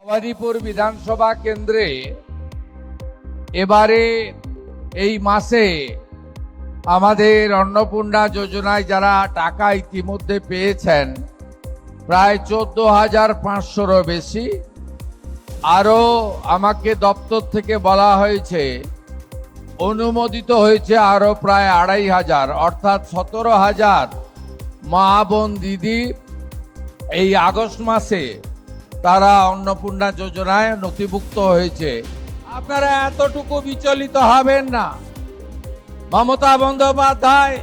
ভবানীপুর বিধানসভা কেন্দ্রে এবারে এই মাসে আমাদের অন্নপূর্ণা যোজনায় যারা টাকা ইতিমধ্যে পেয়েছেন প্রায় 14,500-রও বেশি। আরও আমাকে দপ্তর থেকে বলা হয়েছে অনুমোদিত হয়েছে আরও প্রায় 2,500, অর্থাৎ 17,000 মা বোন দিদি এই আগস্ট মাসে তারা অন্নপূর্ণা যোজনায় নথিভুক্ত হয়েছে। আপনারা এতটুকু বিচলিত হবেন না। মমতা বন্দ্যোপাধ্যায়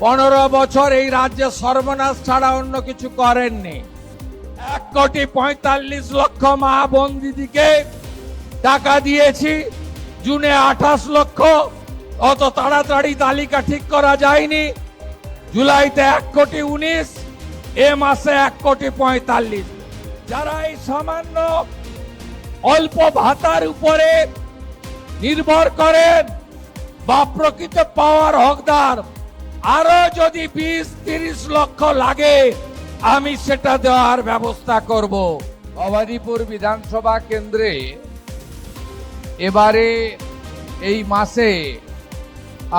15 বছর এই রাজ্যে সর্বনাশ ছাড়া অন্য কিছু করেননি। 1,45,00,000 মা বোন দিদিকে টাকা দিয়েছি, জুনে 28 লক্ষ। অত তাড়াতাড়ি তালিকা ঠিক করা যায়নি। জুলাইতে 1,19,00,000, এ মাসে 1,45,00,000। যারা এই সামান্য অল্প ভাতার উপরে নির্ভর করেন বা প্রকৃত পাওয়ার হকদার, আরো যদি 20-30 লক্ষ লাগে আমি সেটা দেওয়ার ব্যবস্থা করব। ভবানীপুর বিধানসভা কেন্দ্রে এবারে এই মাসে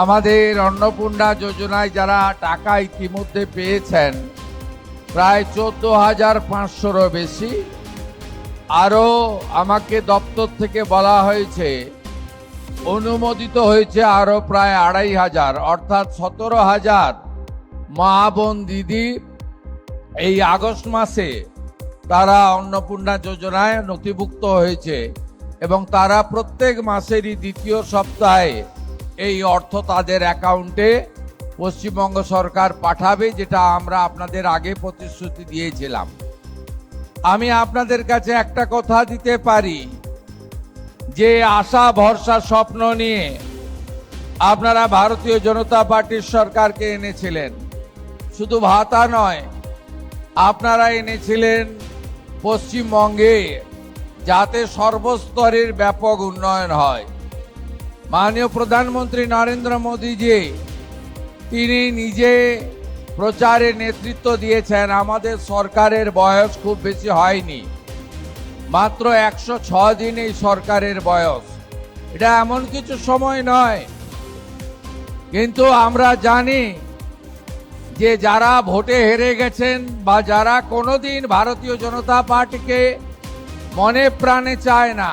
আমাদের অন্নপূর্ণা যোজনায় যারা টাকা ইতিমধ্যে পেয়েছেন প্রায় 14,500-রও বেশি। আরও আমাকে দপ্তর থেকে বলা হয়েছে অনুমোদিত হয়েছে আরও প্রায় 2,500, অর্থাৎ 17,000 মা বোন দিদি এই আগস্ট মাসে তারা অন্নপূর্ণা যোজনায় নথিভুক্ত হয়েছে এবং তারা প্রত্যেক মাসেরই দ্বিতীয় সপ্তাহে এই অর্থ তাদের অ্যাকাউন্টে পশ্চিমবঙ্গ সরকার পাঠাবে, যেটা আমরা আপনাদের আগে প্রতিশ্রুতি দিয়েছিলাম। আমি আপনাদের কাছে একটা কথা দিতে পারি, যে আশা ভরসা স্বপ্ন নিয়ে আপনারা ভারতীয় জনতা পার্টির সরকারকে এনেছিলেন, শুধু ভাতা নয়, আপনারা এনেছিলেন পশ্চিমবঙ্গে যাতে সর্বস্তরের ব্যাপক উন্নয়ন হয়। মাননীয় প্রধানমন্ত্রী নরেন্দ্র মোদীজি তিনি নিজে প্রচারে নেতৃত্ব দিয়েছেন। আমাদের সরকারের বয়স খুব বেশি হয়নি, মাত্র 106 দিন এই সরকারের বয়স। এটা এমন কিছু সময় নয়, কিন্তু আমরা জানি যে যারা ভোটে হেরে গেছেন বা যারা কোনোদিন ভারতীয় জনতা পার্টিকে মনে প্রাণে চায় না,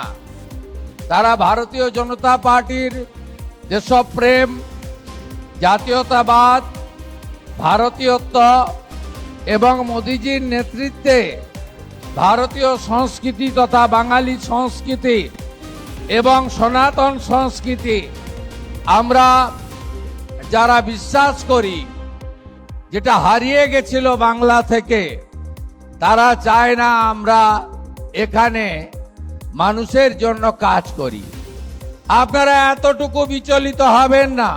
তারা ভারতীয় জনতা পার্টির দেশপ্রেম, জাতীয়তাবাদ, ভারতীয়ত্ব এবং মোদিজির নেতৃত্বে ভারতীয় সংস্কৃতি তথা বাঙালি সংস্কৃতি এবং সনাতন সংস্কৃতি আমরা যারা বিশ্বাস করি, যেটা হারিয়ে গেছিল বাংলা থেকে, তারা চায় না আমরা এখানে মানুষের জন্য কাজ করি। আপনারা এতটুকু বিচলিত হবেন না।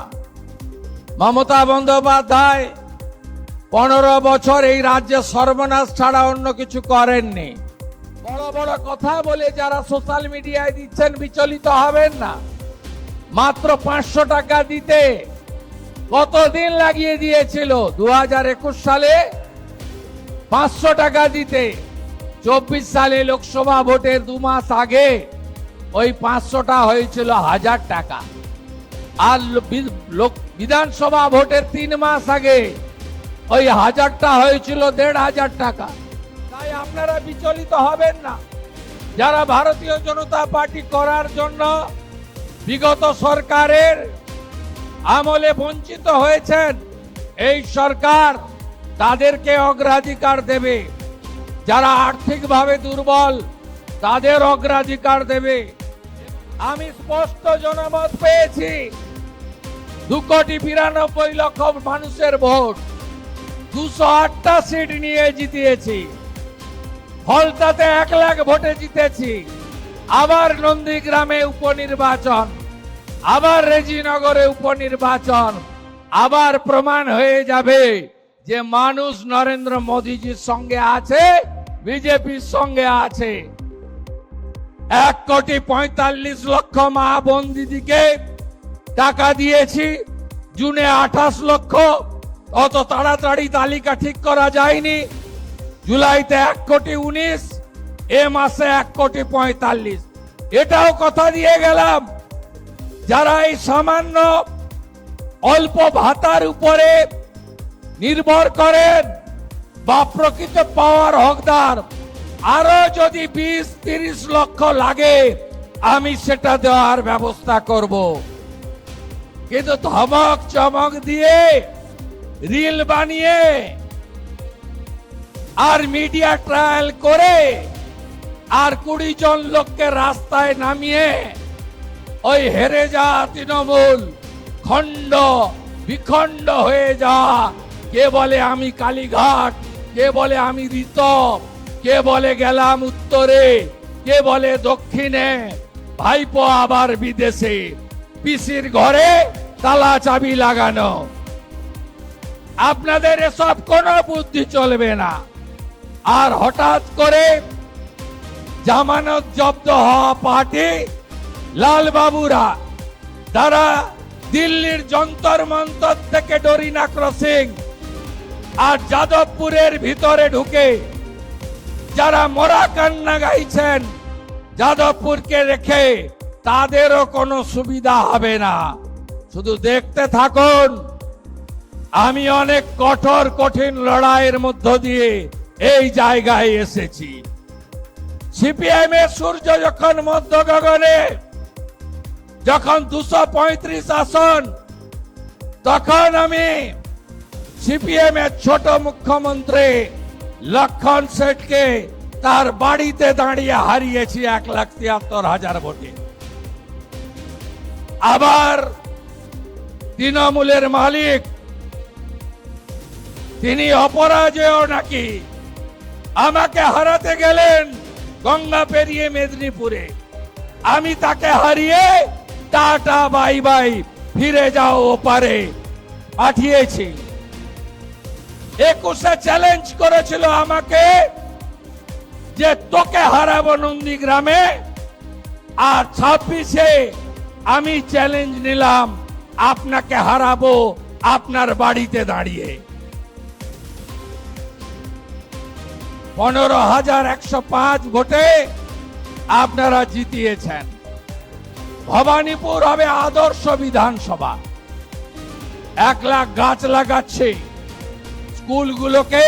মমতা বন্দ্যোপাধ্যায় 15 বছর এই রাজ্যে সর্বনাশ ছাড়া অন্য কিছু করেননি। বড় বড় কথা বলে যারা সোশ্যাল মিডিয়ায় দিচ্ছেন, বিচলিত হবেন না। মাত্র 500 টাকা দিতে কতদিন লাগিয়ে দিয়েছিল? 2021 সালে 500 টাকা দিতে 24 সালে লোকসভা ভোটের 2 মাস আগে ওই 500টা হয়েছিল 1000 টাকা, আর বিধানসভা ভোটের 3 মাস আগে ওই 1000টা হয়েছিল 1,500 টাকা। তাই আপনারা বিচলিত হবেন না। যারা ভারতীয় জনতা পার্টি করার জন্য বিগত সরকারের আমলে বঞ্চিত হয়েছেন, এই সরকার তাদেরকে অগ্রাধিকার দেবে। যারা আর্থিকভাবে দুর্বল তাদের অগ্রাধিকার দেবে। আমি স্পষ্ট জনমত পেয়েছি। 2,92,00,000 মানুষের ভোট, 208টা সিট নিয়ে জিতিয়েছি। ফলতাতে 1 লাখ ভোটে জিতেছি। আবার নন্দীগ্রামে উপনির্বাচন, আবার রেজিনগরে উপনির্বাচন, আবার প্রমাণ হয়ে যাবে যে মানুষ নরেন্দ্র মোদীজির সঙ্গে আছে, বিজেপির সঙ্গে আছে। 1,45,00,000 মা বোন দিদিকে টাকা দিয়েছি, জুনে 28 লক্ষ। অত তাড়াতাড়ি তালিকা ঠিক করা যায়নি। জুলাইতে 1,19,00,000, এ মাসে 1,45,00,000। এটাও কথা দিয়ে গেলাম, যারা এই সামান্য অল্প ভাতার উপরে নির্ভর করেন বা প্রকৃত পাওয়ার হকদার, আরো যদি 20-30 লক্ষ লাগে আমি সেটা দেওয়ার ব্যবস্থা করব। কিন্তু ধমক চমক দিয়ে, রিল বানিয়ে আর মিডিয়া ট্রায়াল করে আর 20 জন লোককে রাস্তায় নামিয়ে ওই হেরে যাওয়া তৃণমূল খণ্ড বিখণ্ড হয়ে যাওয়া, কে বলে আমি কালীঘাট, কে বলে আমি ঋতব, কে বলে গেলাম উত্তরে, কে বলে দক্ষিণে, ভাইপো আবার বিদেশে, পিসির ঘরে তালা চাবি লাগানো। আপনাদের এসব কোনো বুদ্ধি চলবে না। আর হঠাৎ করে জামানত জব্দ হওয়া পার্টি লালবাবুরা, তারা দিল্লির যন্তর মন্তর থেকে ডরিনা ক্রসিং আর যাদবপুরের ভিতরে ঢুকে যারা মরা কান্না গাইছেন, যাদবপুরকে রেখে তাদেরও কোনো সুবিধা হবে না। শুধু দেখতে থাকুন। আমি অনেক কঠোর কঠিন লড়াইয়ের মধ্য দিয়ে এই জায়গায় এসেছি। সিপিএম এর সূর্য যখন মধ্য গগনে, যখন 235 আসন, তখন আমি সিপিএম এর ছোট মুখ্যমন্ত্রী লক্ষণ শেঠকে তার বাড়িতে দাঁড়িয়ে হারিয়েছি 1,73,000 ভোটে। আবার তৃণমূলের মালিক, তিনি অপরাজেয় নাকি, আমাকে হারাতে গেলেন গঙ্গা পেরিয়ে মেদিনীপুরে। আমি তাকে হারিয়ে টাটা বাই বাই, ফিরে যাও ওপারে পাঠিয়েছি। 21-এ চ্যালেঞ্জ করেছিল আমাকে যে তোকে হারাবো নন্দীগ্রামে, আর 26-এ আমি চ্যালেঞ্জ নিলাম আপনাকে হারাবো আপনার বাড়িতে দাঁড়িয়ে। 15,105 ভোটে আপনারা জিতিয়েছেন। ভবানীপুর হবে আদর্শ বিধানসভা। 1 লাখ গাছ লাগাচ্ছি, স্কুলগুলোকে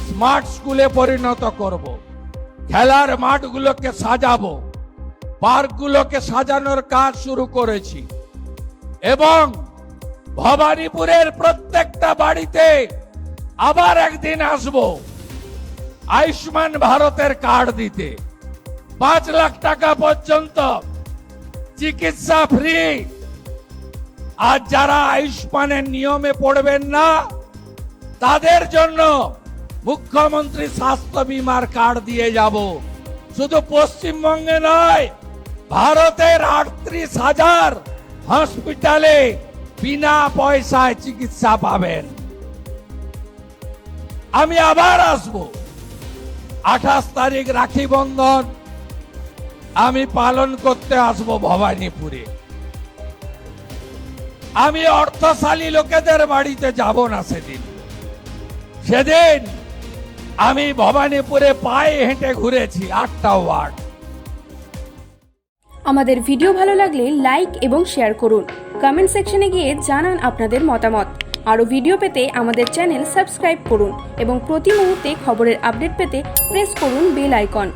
স্মার্ট স্কুলে পরিণত করব, খেলার মাঠগুলোকে সাজাবো, পার্কগুলোকে সাজানোর কাজ শুরু করেছি এবং ভবানীপুরের প্রত্যেকটা বাড়িতে আবার একদিন আসবো আয়ুষ্মান ভারতের কার্ড দিতে। 5 লাখ টাকা পর্যন্ত চিকিৎসা ফ্রি। আর যারা আয়ুষ্মানের নিয়মে পড়বেন না, তাদের জন্য মুখ্যমন্ত্রী স্বাস্থ্য বীমার কার্ড দিয়ে যাব। শুধু পশ্চিমবঙ্গে নয়, ভারতের 38,000 হসপিটালে বিনা পয়সায় চিকিৎসা পাবেন। আমি আবার আসব 28 তারিখ রাখি বন্ধন আমি পালন করতে আসব ভবানীপুরে। আমি অর্থশালী লোকেদের বাড়িতে যাব না সেদিন। সেদিন আমি ভবানীপুরে পায়ে হেঁটে ঘুরেছি 8টা ওয়ার্ড। আমাদের ভিডিও ভালো লাগলে লাইক এবং শেয়ার করুন। কমেন্ট সেকশনে গিয়ে জানান আপনাদের মতামত। আরও ভিডিও পেতে আমাদের চ্যানেল সাবস্ক্রাইব করুন এবং প্রতি মুহূর্তে খবরের আপডেট পেতে প্রেস করুন বেল আইকন।